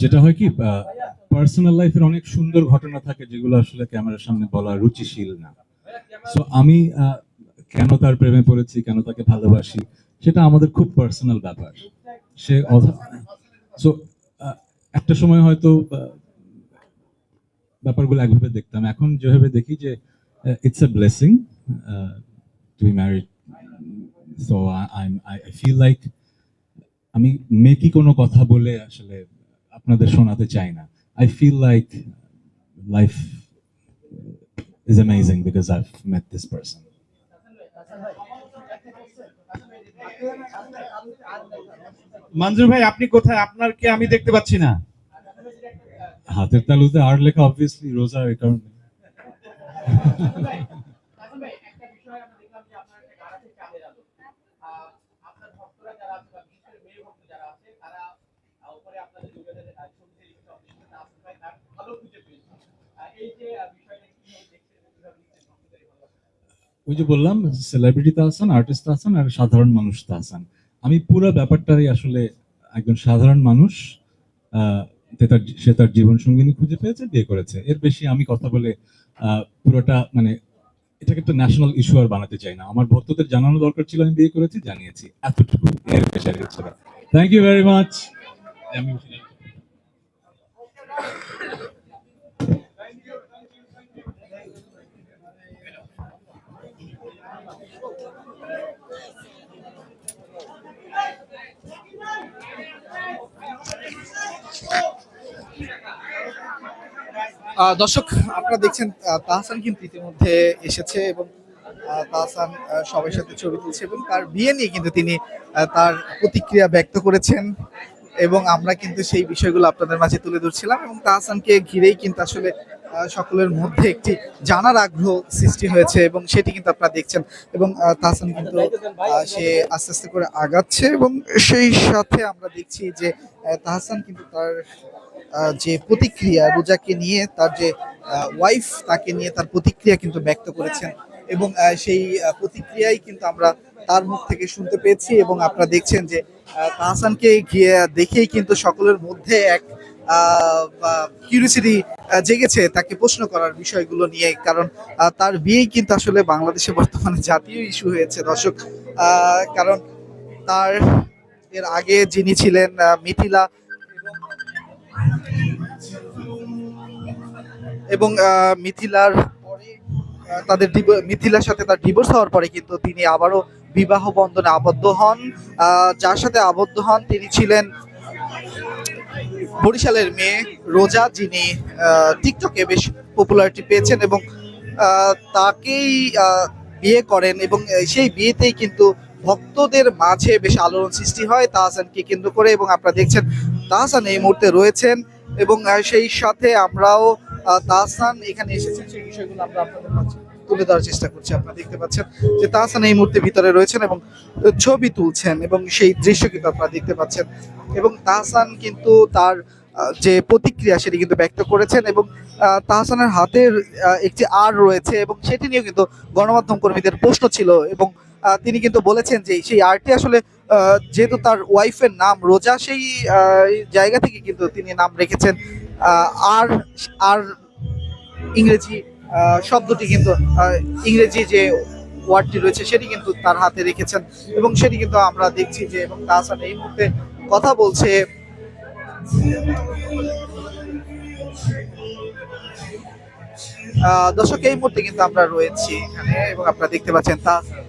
যেটা হয় কি, পার্সোনাল লাইফের অনেক সুন্দর ঘটনা থাকে যেগুলো আসলে ক্যামেরার সামনে বলা রুচিশীল না। সো আমি কেন তার প্রেমে পড়েছি, কেন তাকে ভালোবাসি, সেটা আমাদের খুব পার্সোনাল ব্যাপার। সে সো একটা সময় হয়তো ব্যাপারগুলো একভাবে দেখতাম, এখন যেভাবে দেখি যে it's a blessing to be married. So I feel like আমি মেকি কোনো কথা বলে আসলে আপনাদের শোনাতে চাই না। I feel like life is amazing because I've met this person. Manjur ভাই, আপনি কোথায়? আপনাকে আমি দেখতে পাচ্ছি না। হাতের তালুতে আর লেখা, অবভিয়াসলি রোজা, এই কারণে। ওই যে বললাম, সেলিব্রিটি তাহসান, আর্টিস্ট তাহসান আর সাধারণ মানুষ তাহসান। আমি পুরো ব্যাপারটাই আসলে একজন সাধারণ মানুষ, সে তার জীবন সঙ্গিনী খুঁজে পেয়েছে, বিয়ে করেছে। এর বেশি আমি কথা বলে পুরোটা মানে এটাকে একটা ন্যাশনাল ইস্যু আর বানাতে চাই না। আমার ভক্তদের জানানো দরকার ছিল, আমি বিয়ে করেছি, জানিয়েছি, এতটুকু। এর বেশি আর কিছু না। Thank you very much. দর্শক, আপনারা দেখছেন তাহসান কিন্তু ইতিমধ্যে এসেছে এবং তাহসান সবার সাথে ছবি তুলছে এবং তার বিয়ে নিয়ে কিন্তু তিনি তার প্রতিক্রিয়া ব্যক্ত করেছেন এবং আমরা কিন্তু সেই বিষয়গুলো আপনাদের মাঝে তুলে ধরছিলাম এবং তাহসানকে ঘিরেই কিন্তু আসলে সকলের মধ্যে একটি জানার আগ্রহ সৃষ্টি হয়েছে এবং সেটি কিন্তু আপনারা দেখছেন এবং তাহসান কিন্তু সে আস্তে আস্তে করে আগাচ্ছে এবং সেই সাথে আমরা দেখছি যে তাহসান কিন্তু তার যে প্রতিক্রিয়া রোজাকে নিয়ে, তার যে ওয়াইফ তাকে নিয়ে তার প্রতিক্রিয়া কিন্তু ব্যক্ত করেছেন এবং সেই প্রতিক্রিয়াই কিন্তু আমরা তার মুখ থেকে শুনতে পেয়েছি এবং আপনারা দেখছেন যে তাহসানকে গিয়ে দেখেই কিন্তু সকলের মধ্যে এক কিউরিওসিটি জেগেছে তাকে প্রশ্ন করার বিষয়গুলো নিয়ে, কারণ তার বিয়েই কিন্তু আসলে বাংলাদেশে বর্তমানে জাতীয় ইস্যু হয়েছে দর্শক। কারণ তার এর আগে যিনি ছিলেন মিথিলা এবং মিথিলার পরে মিথিলার সাথে তার ডিভোর্স হওয়ার পরে কিন্তু তিনি আবারও বিবাহ বন্ধনে আবদ্ধ হন। যার সাথে আবদ্ধ হন তিনি ছিলেন বরিশালের মেয়ে রোজা, যিনি টিকটকে বেশ পপুলারিটি পেয়েছেন এবং তাকেই বিয়ে করেন এবং সেই বিয়েতেই কিন্তু ভক্তদের মাঝে বেশ আলোড়ন সৃষ্টি হয় তাহসানকে কেন্দ্র করে এবং আপনারা দেখছেন তাহসান এই মুহূর্তে রয়েছেন এবং সেই সাথে আমরাও তাহসান এখানে এসেছেন সেই বিষয়গুলো আমরা আপনাদের মাঝে তুলে ধরার চেষ্টা করছি। আপনারা দেখতে পাচ্ছেন যে তাহসান এই মুহূর্তে ভিতরে রয়েছেন এবং ছবি তুলছেন এবং সেই দৃশ্য কিন্তু আপনারা দেখতে পাচ্ছেন এবং তাহসান কিন্তু তার যে প্রতিক্রিয়া সেটি কিন্তু ব্যক্ত করেছেন এবং তাহসানের হাতের একটি আর রয়েছে এবং সেটি নিয়েও কিন্তু গণমাধ্যম কর্মীদের প্রশ্ন ছিল এবং তিনি কিন্তু বলেছেন যে সেই আরটি আসলে যেহেতু তার ওয়াইফের নাম রোজা, সেই জায়গা থেকে কিন্তু তিনি নাম রেখেছেন আর আর ইংরেজি শব্দটি কিন্তু ইংরেজি যে ওয়ার্ডটি রয়েছে সেটি কিন্তু তার হাতে রেখেছেন এবং সেটি কিন্তু আমরা দেখছি যে এবং তাহসান এই মুহূর্তে কথা বলছে। দর্শক, এই মুহূর্তে কিন্তু আমরা রয়েছি এখানে এবং আপনারা দেখতে পাচ্ছেন তাহসান